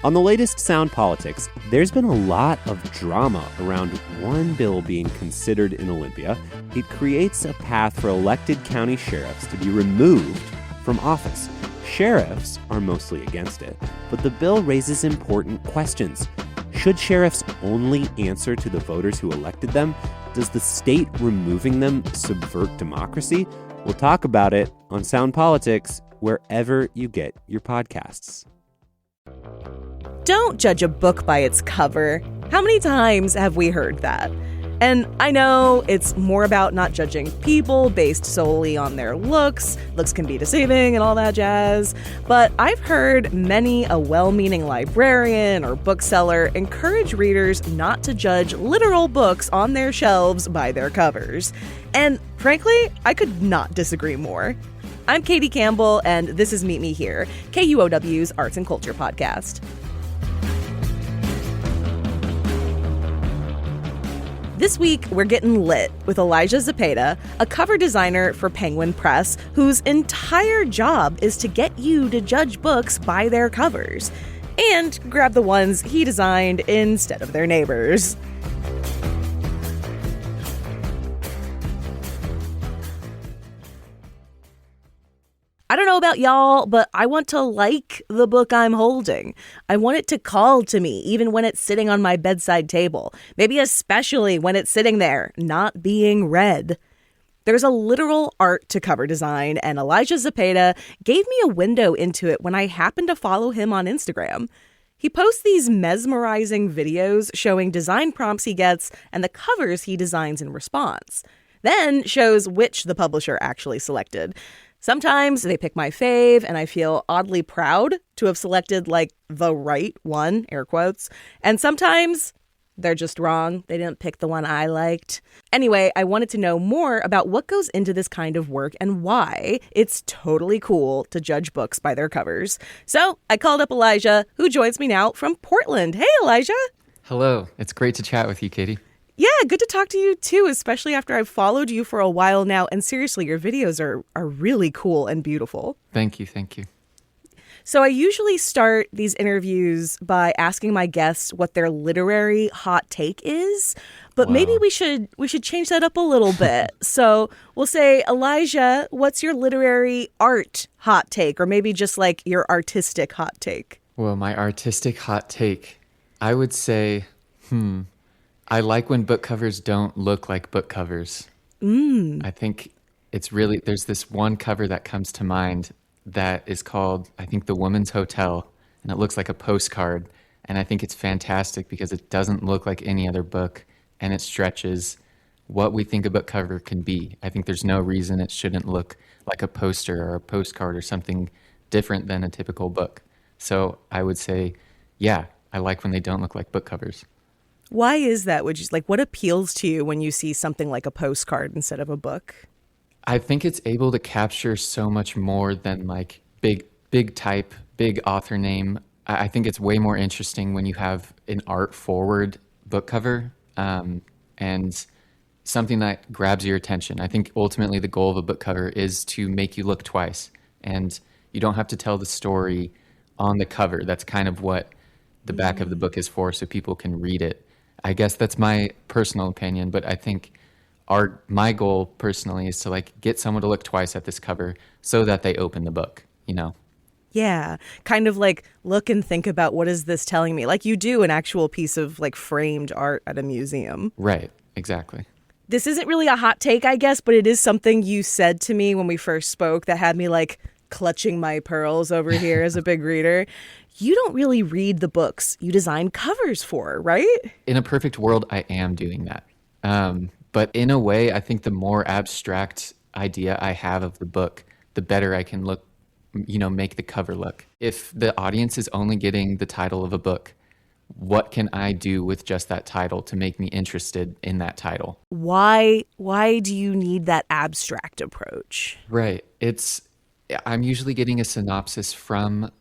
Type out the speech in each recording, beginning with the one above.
On the latest Sound Politics, there's been a lot of drama around one bill being considered in Olympia. It creates a path for elected county sheriffs to be removed from office. Sheriffs are mostly against it, but the bill raises important questions. Should sheriffs only answer to the voters who elected them? Does the state removing them subvert democracy? We'll talk about it on Sound Politics, wherever you get your podcasts. Don't judge a book by its cover. How many times have we heard that? And I know it's more about not judging people based solely on their looks. Looks can be deceiving and all that jazz. But I've heard many a well-meaning librarian or bookseller encourage readers not to judge literal books on their shelves by their covers. And frankly, I could not disagree more. I'm Katie Campbell, and this is Meet Me Here, KUOW's Arts and Culture podcast. This week, we're getting lit with Elisha Zepeda, a cover designer for Penguin Press, whose entire job is to get you to judge books by their covers and grab the ones he designed instead of their neighbors. I don't know about y'all, but I want to like the book I'm holding. I want it to call to me, even when it's sitting on my bedside table. Maybe especially when it's sitting there, not being read. There's a literal art to cover design, and Elisha Zepeda gave me a window into it when I happened to follow him on Instagram. He posts these mesmerizing videos showing design prompts he gets and the covers he designs in response. Then shows which the publisher actually selected. Sometimes they pick my fave, and I feel oddly proud to have selected, like, the right one, air quotes. And sometimes they're just wrong. They didn't pick the one I liked. Anyway, I wanted to know more about what goes into this kind of work and why it's totally cool to judge books by their covers. So I called up Elisha, who joins me now from Portland. Hey, Elisha. Hello. It's great to chat with you, Katie. Yeah, good to talk to you too, especially after I've followed you for a while now. And seriously, your videos are really cool and beautiful. Thank you. So I usually start these interviews by asking my guests what their literary hot take is, but maybe we should change that up a little bit. So we'll say, Elisha, what's your literary art hot take, or maybe just like your artistic hot take? Well, my artistic hot take, I would say, I like when book covers don't look like book covers. I think it's really, there's this one cover that comes to mind that is called, I think, The Woman's Hotel, and it looks like a postcard. And I think it's fantastic because it doesn't look like any other book, and it stretches what we think a book cover can be. I think there's no reason it shouldn't look like a poster or a postcard or something different than a typical book. So I would say, yeah, I like when they don't look like book covers. Why is that? What appeals to you when you see something like a postcard instead of a book? I think it's able to capture so much more than like big type, big author name. I think it's way more interesting when you have an art forward book cover and something that grabs your attention. I think ultimately the goal of a book cover is to make you look twice, and you don't have to tell the story on the cover. That's kind of what the back of the book is for, so people can read it. I guess that's my personal opinion, but I think my goal personally is to like get someone to look twice at this cover so that they open the book, you know? Yeah, kind of like look and think about, what is this telling me? Like you do an actual piece of like framed art at a museum. Right, exactly. This isn't really a hot take, I guess, but it is something you said to me when we first spoke that had me like clutching my pearls over here as a big reader. You don't really read the books you design covers for, right? In a perfect world, I am doing that. But in a way, I think the more abstract idea I have of the book, the better I can look, make the cover look. If the audience is only getting the title of a book, what can I do with just that title to make me interested in that title? Why do you need that abstract approach? Right. I'm usually getting a synopsis from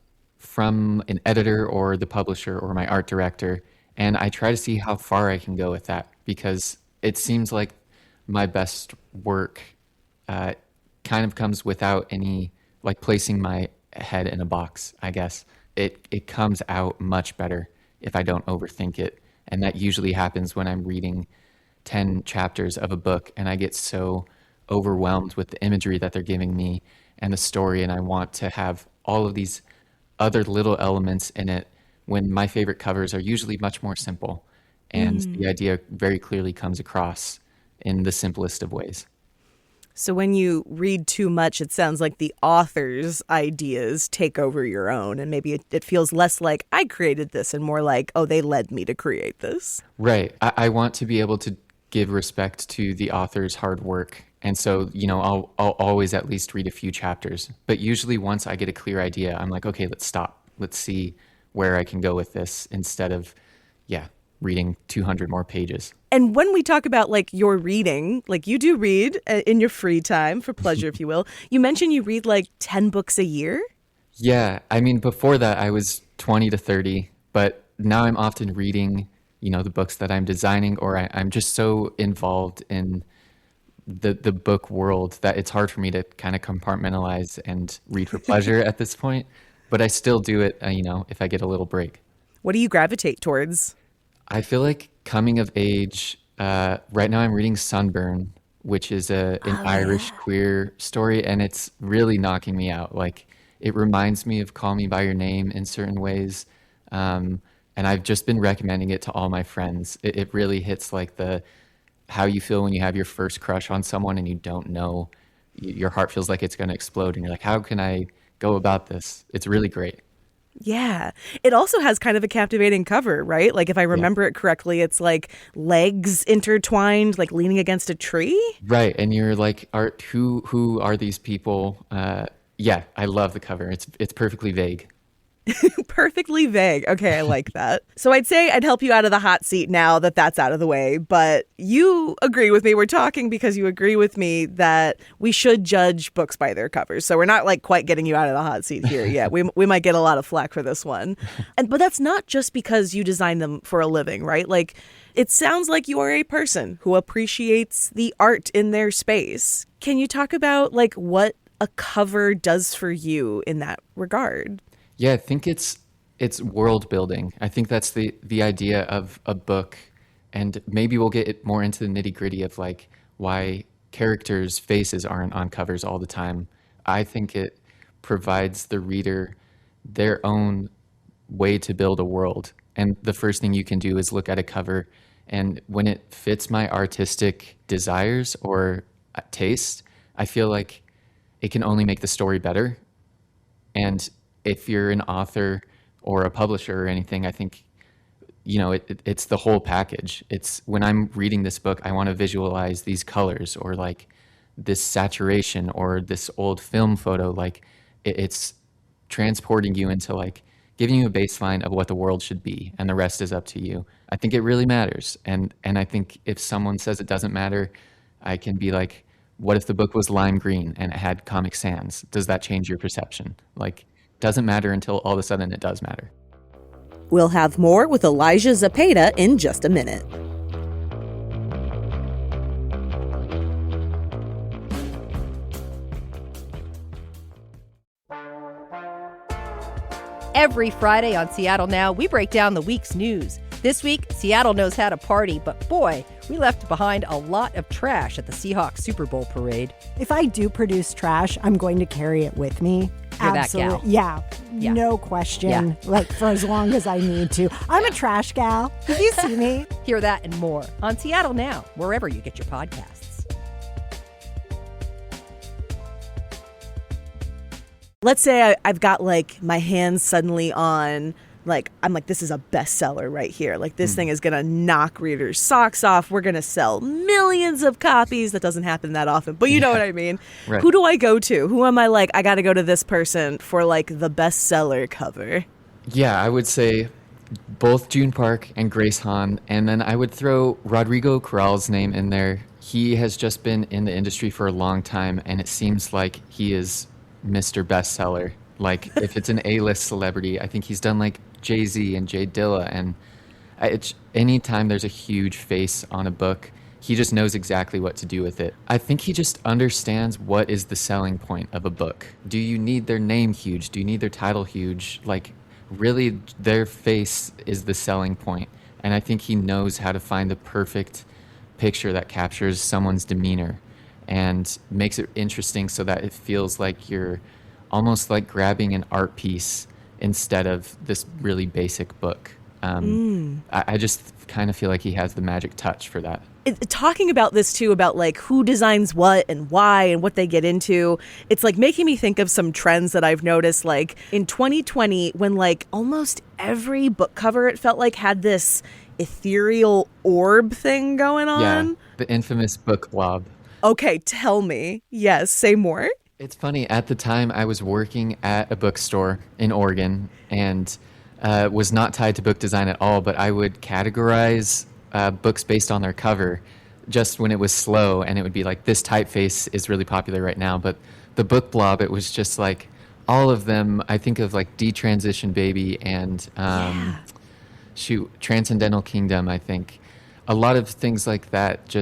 an editor or the publisher or my art director, and I try to see how far I can go with that, because it seems like my best work kind of comes without any, like, placing my head in a box, I guess. it comes out much better if I don't overthink it. And that usually happens when I'm reading 10 chapters of a book and I get so overwhelmed with the imagery that they're giving me and the story, and I want to have all of these other little elements in it, when my favorite covers are usually much more simple, and the idea very clearly comes across in the simplest of ways. So when you read too much, it sounds like the author's ideas take over your own, and maybe it feels less like I created this and more like, oh, they led me to create this. Right. I want to be able to give respect to the author's hard work. And so, I'll always at least read a few chapters. But usually once I get a clear idea, I'm like, okay, let's stop. Let's see where I can go with this instead of, reading 200 more pages. And when we talk about like your reading, like you do read in your free time for pleasure, if you will. You mentioned you read like 10 books a year? Yeah. I mean, before that, I was 20 to 30. But now I'm often reading, the books that I'm designing, or I'm just so involved in the book world that it's hard for me to kind of compartmentalize and read for pleasure at this point. But I still do it, if I get a little break. What do you gravitate towards? I feel like coming of age, right now I'm reading Sunburn, which is an Irish queer story, and it's really knocking me out. Like, it reminds me of Call Me By Your Name in certain ways, and I've just been recommending it to all my friends. It really hits like how you feel when you have your first crush on someone and you don't know. Your heart feels like it's going to explode, and you're like, how can I go about this? It's really great. Yeah. It also has kind of a captivating cover, right? Like if I remember it correctly, it's like legs intertwined, like leaning against a tree. Right. And you're like, who are these people? I love the cover. It's perfectly vague. Perfectly vague. Okay, I like that. So I'd say I'd help you out of the hot seat now that that's out of the way, but you agree with me. We're talking because you agree with me that we should judge books by their covers. So we're not like quite getting you out of the hot seat here yet. We might get a lot of flack for this one. But that's not just because you design them for a living, right? Like, it sounds like you are a person who appreciates the art in their space. Can you talk about like what a cover does for you in that regard? Yeah, I think it's world building. I think that's the idea of a book, and maybe we'll get more into the nitty gritty of like why characters' faces aren't on covers all the time. I think it provides the reader their own way to build a world. And the first thing you can do is look at a cover, and when it fits my artistic desires or taste, I feel like it can only make the story better. And if you're an author or a publisher or anything, I think, it's the whole package. It's when I'm reading this book, I want to visualize these colors or like this saturation or this old film photo. Like it's transporting you into like giving you a baseline of what the world should be, and the rest is up to you. I think it really matters. And I think if someone says it doesn't matter, I can be like, what if the book was lime green and it had Comic Sans? Does that change your perception? Like, doesn't matter until all of a sudden it does matter. We'll have more with Elisha Zepeda in just a minute. Every Friday on Seattle Now, we break down the week's news. This week, Seattle knows how to party, but boy, we left behind a lot of trash at the Seahawks Super Bowl parade. If I do produce trash, I'm going to carry it with me. You're that gal. Yeah, Yeah. no question. Yeah. Like for as long as I need to. I'm a trash gal. Did you see me? Hear that and more on Seattle Now, wherever you get your podcasts. Let's say I've got like my hands suddenly on, like, I'm like, this is a bestseller right here. Like, this thing is going to knock readers' socks off. We're going to sell millions of copies. That doesn't happen that often, but you know what I mean? Right. Who do I go to? Who am I like, I got to go to this person for like the bestseller cover? Yeah, I would say both June Park and Grace Hahn, and then I would throw Rodrigo Corral's name in there. He has just been in the industry for a long time, and it seems like he is Mr. Bestseller. Like, if it's an A-list celebrity, I think he's done like Jay-Z and Jay Dilla, and anytime there's a huge face on a book, he just knows exactly what to do with it. I think he just understands what is the selling point of a book. Do you need their name huge? Do you need their title huge? Like, really their face is the selling point. And I think he knows how to find the perfect picture that captures someone's demeanor and makes it interesting so that it feels like you're almost like grabbing an art piece instead of this really basic book. I just kind of feel like he has the magic touch for that. Talking about this too, about like who designs what and why and what they get into, it's like making me think of some trends that I've noticed, like in 2020 when like almost every book cover, it felt like, had this ethereal orb thing going on. Yeah, the infamous book blob. Okay, tell me. Yes, say more. It's funny, at the time I was working at a bookstore in Oregon and was not tied to book design at all, but I would categorize books based on their cover just when it was slow, and it would be like, this typeface is really popular right now. But the book blob, it was just like all of them. I think of like Detransition Baby and Transcendental Kingdom. I think a lot of things like that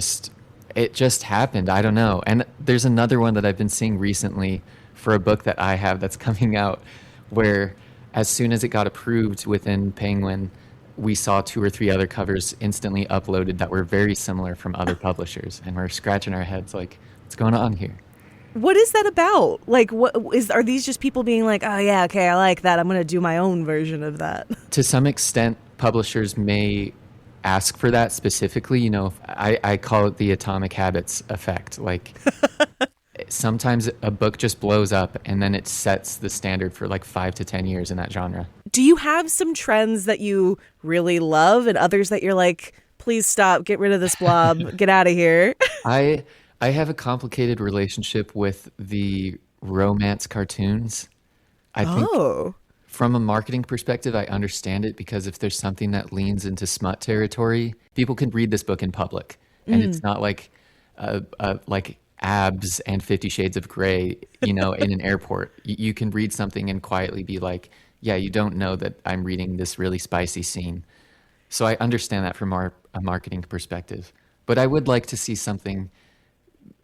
it just happened. I don't know. And there's another one that I've been seeing recently for a book that I have that's coming out, where as soon as it got approved within Penguin, we saw 2 or 3 other covers instantly uploaded that were very similar from other publishers. And we're scratching our heads like, what's going on here? What is that about? Like, are these just people being like, oh yeah, okay, I like that, I'm going to do my own version of that? To some extent, publishers may ask for that specifically. You know, I call it the atomic habits effect. Like, sometimes a book just blows up and then it sets the standard for like 5 to 10 years in that genre. Do you have some trends that you really love and others that you're like, please stop, get rid of this blob, get out of here? I have a complicated relationship with the romance cartoons. I think from a marketing perspective, I understand it, because if there's something that leans into smut territory, people can read this book in public. And it's not like like Abs and 50 Shades of Grey, you know, in an airport. You can read something and quietly be like, yeah, you don't know that I'm reading this really spicy scene. So I understand that from a marketing perspective. But I would like to see something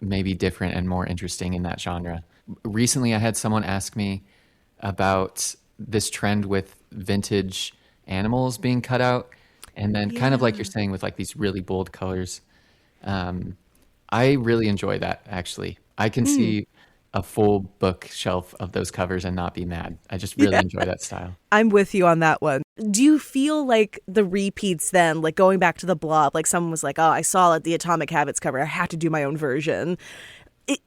maybe different and more interesting in that genre. Recently, I had someone ask me about this trend with vintage animals being cut out. And then kind of like you're saying with like these really bold colors. I really enjoy that, actually. I can see a full bookshelf of those covers and not be mad. I just really enjoy that style. I'm with you on that one. Do you feel like the repeats then, like going back to the blob, like someone was like, oh, I saw the Atomic Habits cover, I had to do my own version.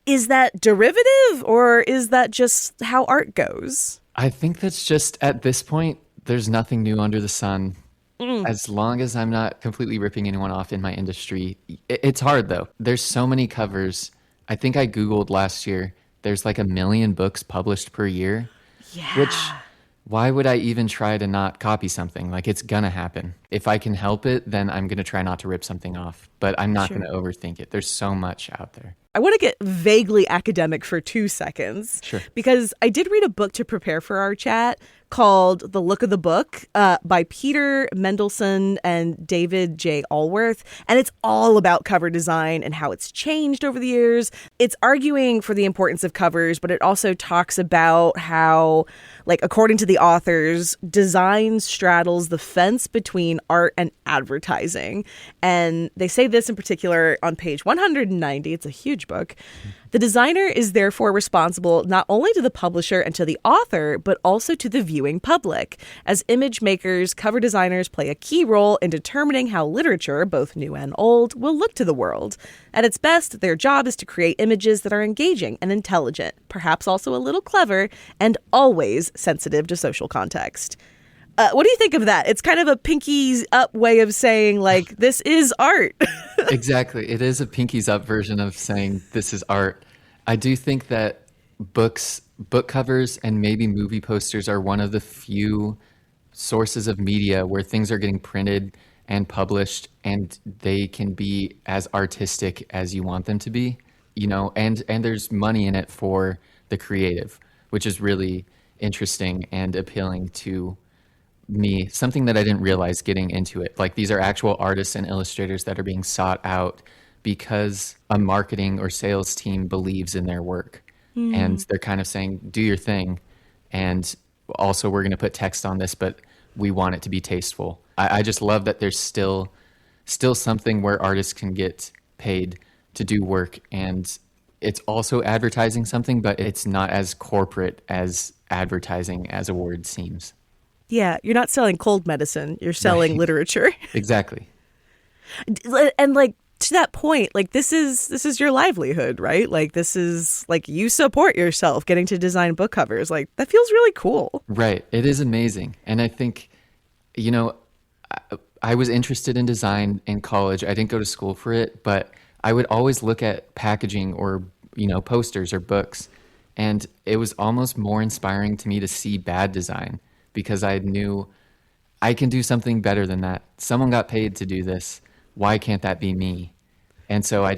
Is that derivative, or is that just how art goes? I think that's just, at this point, there's nothing new under the sun. As long as I'm not completely ripping anyone off in my industry. It's hard, though. There's so many covers. I think I Googled last year, there's like 1 million books published per year. Yeah. Which, why would I even try to not copy something? Like, it's gonna happen. If I can help it, then I'm gonna try not to rip something off. But I'm not gonna overthink it. There's so much out there. I want to get vaguely academic for 2 seconds. Sure. Because I did read a book to prepare for our chat called The Look of the Book by Peter Mendelsohn and David J. Allworth. And it's all about cover design and how it's changed over the years. It's arguing for the importance of covers, but it also talks about how, like, according to the authors, design straddles the fence between art and advertising. And they say this in particular on page 190. It's a huge book. The designer is therefore responsible not only to the publisher and to the author, but also to the viewing public. As image makers, cover designers play a key role in determining how literature, both new and old, will look to the world. At its best, their job is to create images that are engaging and intelligent, perhaps also a little clever, and always sensitive to social context. What do you think of that? It's kind of a pinkies up way of saying, like, this is art. Exactly. It is a pinkies up version of saying this is art. I do think that book covers and maybe movie posters are one of the few sources of media where things are getting printed and published and they can be as artistic as you want them to be, you know, and there's money in it for the creative, which is really interesting and appealing to me, something that I didn't realize getting into it. Like, these are actual artists and illustrators that are being sought out because a marketing or sales team believes in their work. And they're kind of saying, do your thing. And also we're going to put text on this, but we want it to be tasteful. I just love that there's still something where artists can get paid to do work, and it's also advertising something, but it's not as corporate as advertising as a word seems. Yeah, you're not selling cold medicine. You're selling literature. Exactly. And like to that point, like this is your livelihood, right? Like this is like you support yourself getting to design book covers. Like that feels really cool. Right. It is amazing. And I think, I was interested in design in college. I didn't go to school for it, but I would always look at packaging or, posters or books. And it was almost more inspiring to me to see bad design, because I knew I can do something better than that. Someone got paid to do this. Why can't that be me? And so I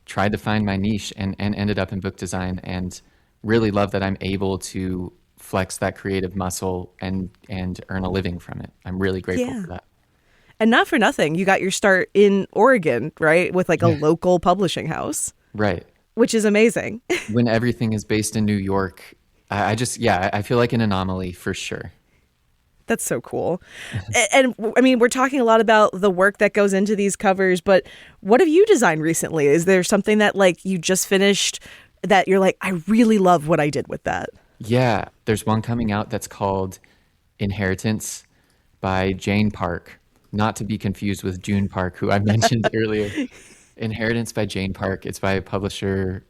tried to find my niche and ended up in book design, and really love that I'm able to flex that creative muscle and earn a living from it. I'm really grateful for that. And not for nothing, you got your start in Oregon, right? With like a local publishing house. Right. Which is amazing. When everything is based in New York, I feel like an anomaly for sure. That's so cool. And I mean, we're talking a lot about the work that goes into these covers, but what have you designed recently? Is there something that like you just finished that you're like, I really love what I did with that? Yeah, there's one coming out that's called Inheritance by Jane Park, not to be confused with June Park, who I mentioned earlier. Inheritance by Jane Park. It's by a publisher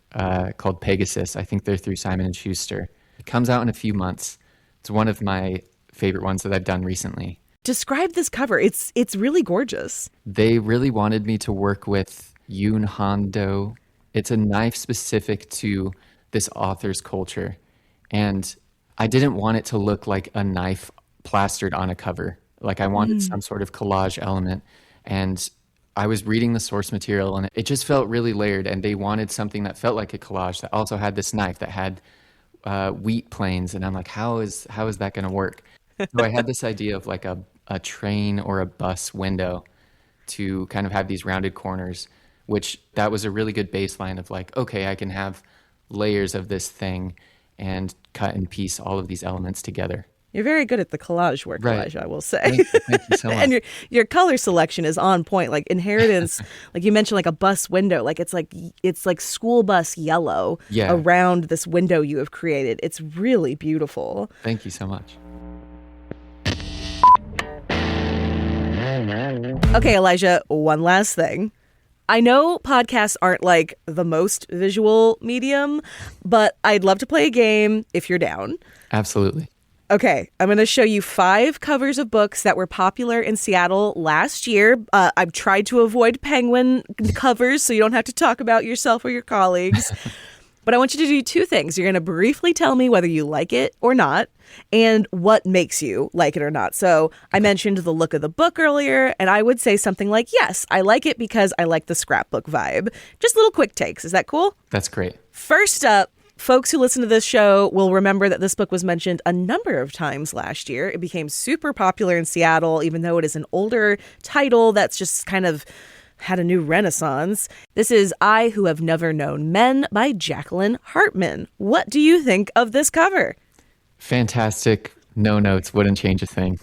called Pegasus. I think they're through Simon & Schuster. It comes out in a few months. It's one of my favorite ones that I've done recently. Describe this cover. It's really gorgeous. They really wanted me to work with Yoon Han-do. It's a knife specific to this author's culture. And I didn't want it to look like a knife plastered on a cover. Like I wanted some sort of collage element. And I was reading the source material and it just felt really layered. And they wanted something that felt like a collage that also had this knife that had wheat planes. And I'm like, how is that going to work? So I had this idea of like a train or a bus window to kind of have these rounded corners, which that was a really good baseline of like, okay, I can have layers of this thing and cut and piece all of these elements together. You're very good at the collage work, Right. Elijah, I will say. Thank you so much. And your color selection is on point. Like Inheritance, like you mentioned, like a bus window. Like it's like school bus yellow around this window you have created. It's really beautiful. Thank you so much. Okay, Elijah, one last thing. I know podcasts aren't like the most visual medium, but I'd love to play a game if you're down. Absolutely. Okay, I'm going to show you 5 covers of books that were popular in Seattle last year. I've tried to avoid penguin covers so you don't have to talk about yourself or your colleagues. But I want you to do 2 things. You're going to briefly tell me whether you like it or not and what makes you like it or not. So I mentioned the look of the book earlier, and I would say something like, yes, I like it because I like the scrapbook vibe. Just little quick takes. Is that cool? That's great. First up, folks who listen to this show will remember that this book was mentioned a number of times last year. It became super popular in Seattle, even though it is an older title that's just kind of had a new renaissance. This is I Who Have Never Known Men by Jacqueline Hartman. What do you think of this cover? Fantastic. No notes. Wouldn't change a thing.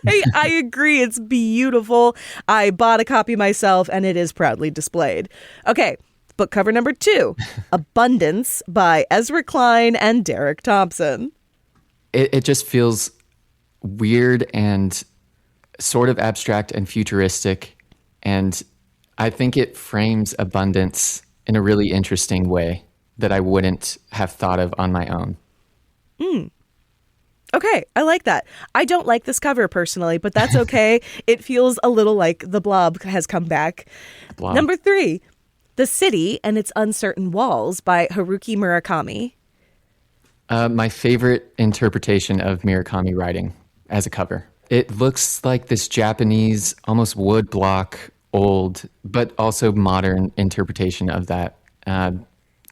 I agree. It's beautiful. I bought a copy myself and it is proudly displayed. Okay. Book cover number 2, Abundance by Ezra Klein and Derek Thompson. It just feels weird and sort of abstract and futuristic. And I think it frames abundance in a really interesting way that I wouldn't have thought of on my own. Okay, I like that. I don't like this cover personally, but that's okay. It feels a little like The Blob has come back. Blob. Number 3, The City and Its Uncertain Walls by Haruki Murakami. My favorite interpretation of Murakami writing as a cover. It looks like this Japanese, almost wood block, old, but also modern interpretation of that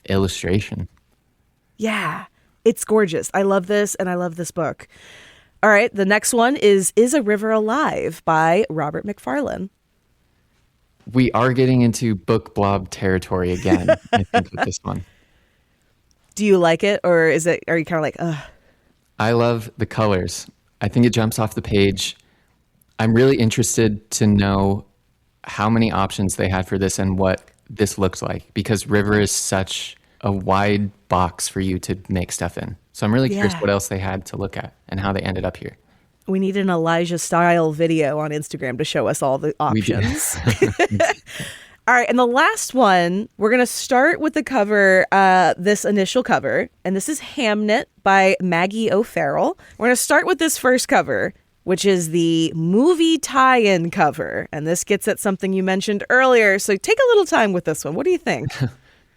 illustration. Yeah, it's gorgeous. I love this and I love this book. All right, the next one is a River Alive by Robert McFarlane. We are getting into book blob territory again, I think, with this one. Do you like it, or are you kind of like, ugh? I love the colors. I think it jumps off the page. I'm really interested to know how many options they had for this and what this looks like, because River is such a wide box for you to make stuff in. So I'm really curious what else they had to look at and how they ended up here. We need an Elijah style video on Instagram to show us all the options. All right. And the last one, we're going to start with the cover, this initial cover. And this is Hamnet by Maggie O'Farrell. We're going to start with this first cover, which is the movie tie-in cover. And this gets at something you mentioned earlier. So take a little time with this one. What do you think?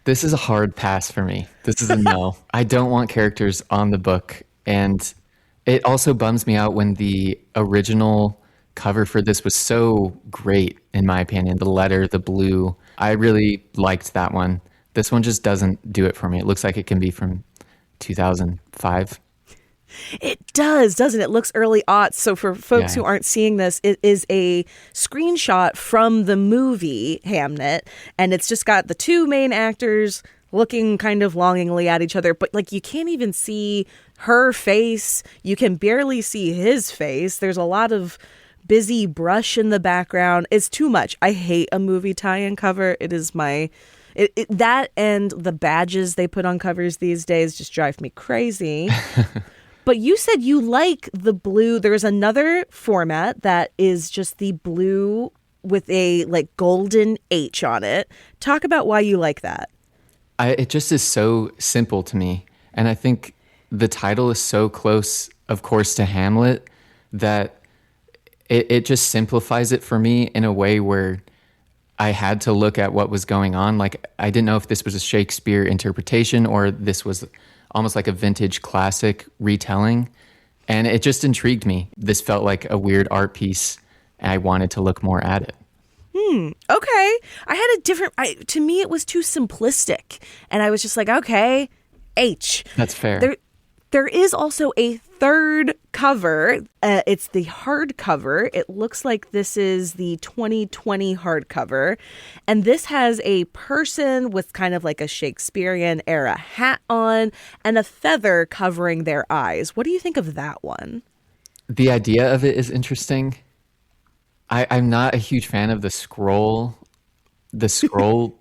This is a hard pass for me. This is a no. I don't want characters on the book. And it also bums me out when the original cover for this was so great, in my opinion. The letter, the blue. I really liked that one. This one just doesn't do it for me. It looks like it can be from 2005. It does, doesn't it? It looks early aughts. So for folks who aren't seeing this, it is a screenshot from the movie Hamnet. And it's just got the two main actors looking kind of longingly at each other. But like, you can't even see her face. You can barely see his face. There's a lot of busy brush in the background. It's too much. I hate a movie tie-in cover. It is my... that and the badges they put on covers these days just drive me crazy. But you said you like the blue. There's another format that is just the blue with a like golden H on it. Talk about why you like that. It just is so simple to me. And I think the title is so close, of course, to Hamlet that it just simplifies it for me in a way where I had to look at what was going on. Like, I didn't know if this was a Shakespeare interpretation or this was almost like a vintage classic retelling. And it just intrigued me. This felt like a weird art piece, and I wanted to look more at it. Okay. I had a different... to me, it was too simplistic. And I was just like, okay, H. That's fair. There is also a third cover. It's the hardcover. It looks like this is the 2020 hardcover. And this has a person with kind of like a Shakespearean era hat on and a feather covering their eyes. What do you think of that one? The idea of it is interesting. I'm not a huge fan of the scroll. The scroll,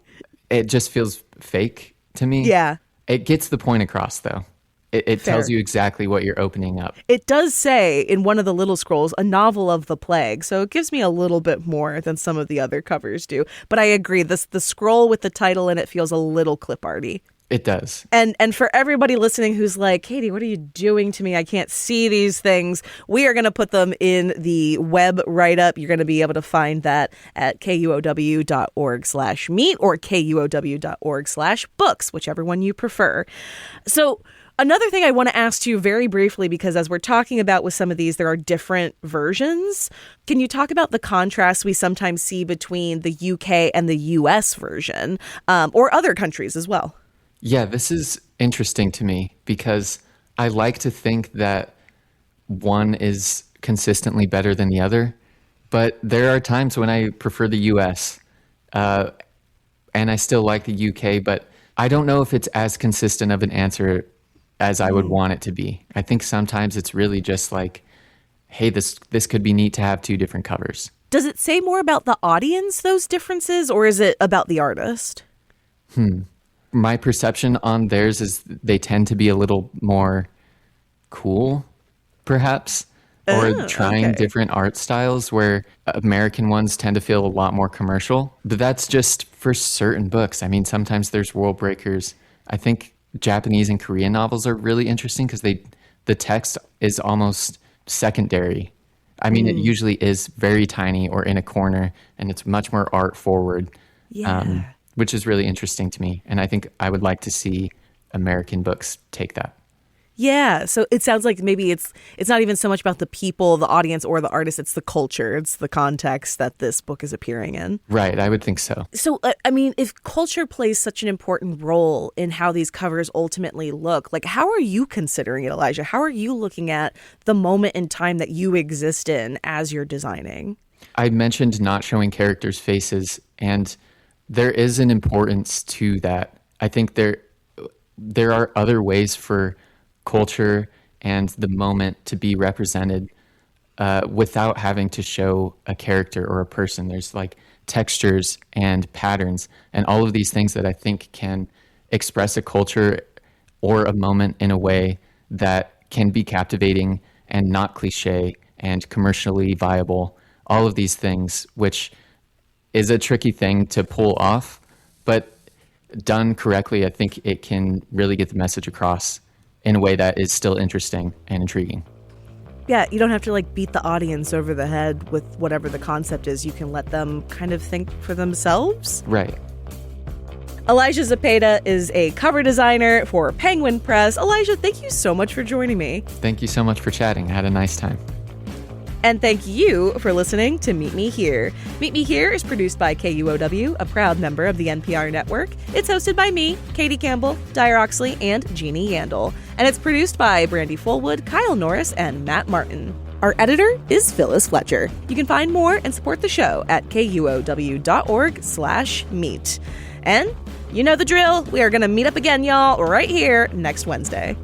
it just feels fake to me. Yeah. It gets the point across, though. It tells you exactly what you're opening up. It does say in one of the little scrolls, a novel of the plague. So it gives me a little bit more than some of the other covers do. But I agree, the scroll with the title in it feels a little clip arty. It does. And for everybody listening who's like, Katie, what are you doing to me? I can't see these things. We are going to put them in the web write-up. You're going to be able to find that at kuow.org/meet or kuow.org/books, whichever one you prefer. So another thing I want to ask you very briefly, because as we're talking about with some of these, there are different versions. Can you talk about the contrast we sometimes see between the UK and the US version, or other countries as well? Yeah, this is interesting to me because I like to think that one is consistently better than the other, but there are times when I prefer the US, and I still like the UK, but I don't know if it's as consistent of an answer as I would want it to be. I think sometimes it's really just like, hey, this could be neat to have two different covers. Does it say more about the audience, those differences, or is it about the artist? My perception on theirs is they tend to be a little more cool, perhaps, or trying different art styles, where American ones tend to feel a lot more commercial. But that's just for certain books. I mean, sometimes there's world breakers. I think Japanese and Korean novels are really interesting because the text is almost secondary. I mean, it usually is very tiny or in a corner, and it's much more art forward. Yeah. Which is really interesting to me. And I think I would like to see American books take that. Yeah. So it sounds like maybe it's not even so much about the people, the audience, or the artist. It's the culture. It's the context that this book is appearing in. Right. I would think so. So, I mean, if culture plays such an important role in how these covers ultimately look, like, how are you considering it, Elijah? How are you looking at the moment in time that you exist in as you're designing? I mentioned not showing characters' faces, and there is an importance to that. I think there are other ways for culture and the moment to be represented without having to show a character or a person. There's like textures and patterns and all of these things that I think can express a culture or a moment in a way that can be captivating and not cliche and commercially viable. All of these things, which is a tricky thing to pull off, but done correctly, I think it can really get the message across in a way that is still interesting and intriguing. Yeah, you don't have to like beat the audience over the head with whatever the concept is. You can let them kind of think for themselves. Right. Elisha Zepeda is a cover designer for Penguin Press. Elisha, thank you so much for joining me. Thank you so much for chatting. I had a nice time. And thank you for listening to Meet Me Here. Meet Me Here is produced by KUOW, a proud member of the NPR network. It's hosted by me, Katie Campbell, Dyer Oxley, and Jeannie Yandel. And it's produced by Brandy Fullwood, Kyle Norris, and Matt Martin. Our editor is Phyllis Fletcher. You can find more and support the show at kuow.org/meet. And you know the drill. We are going to meet up again, y'all, right here next Wednesday.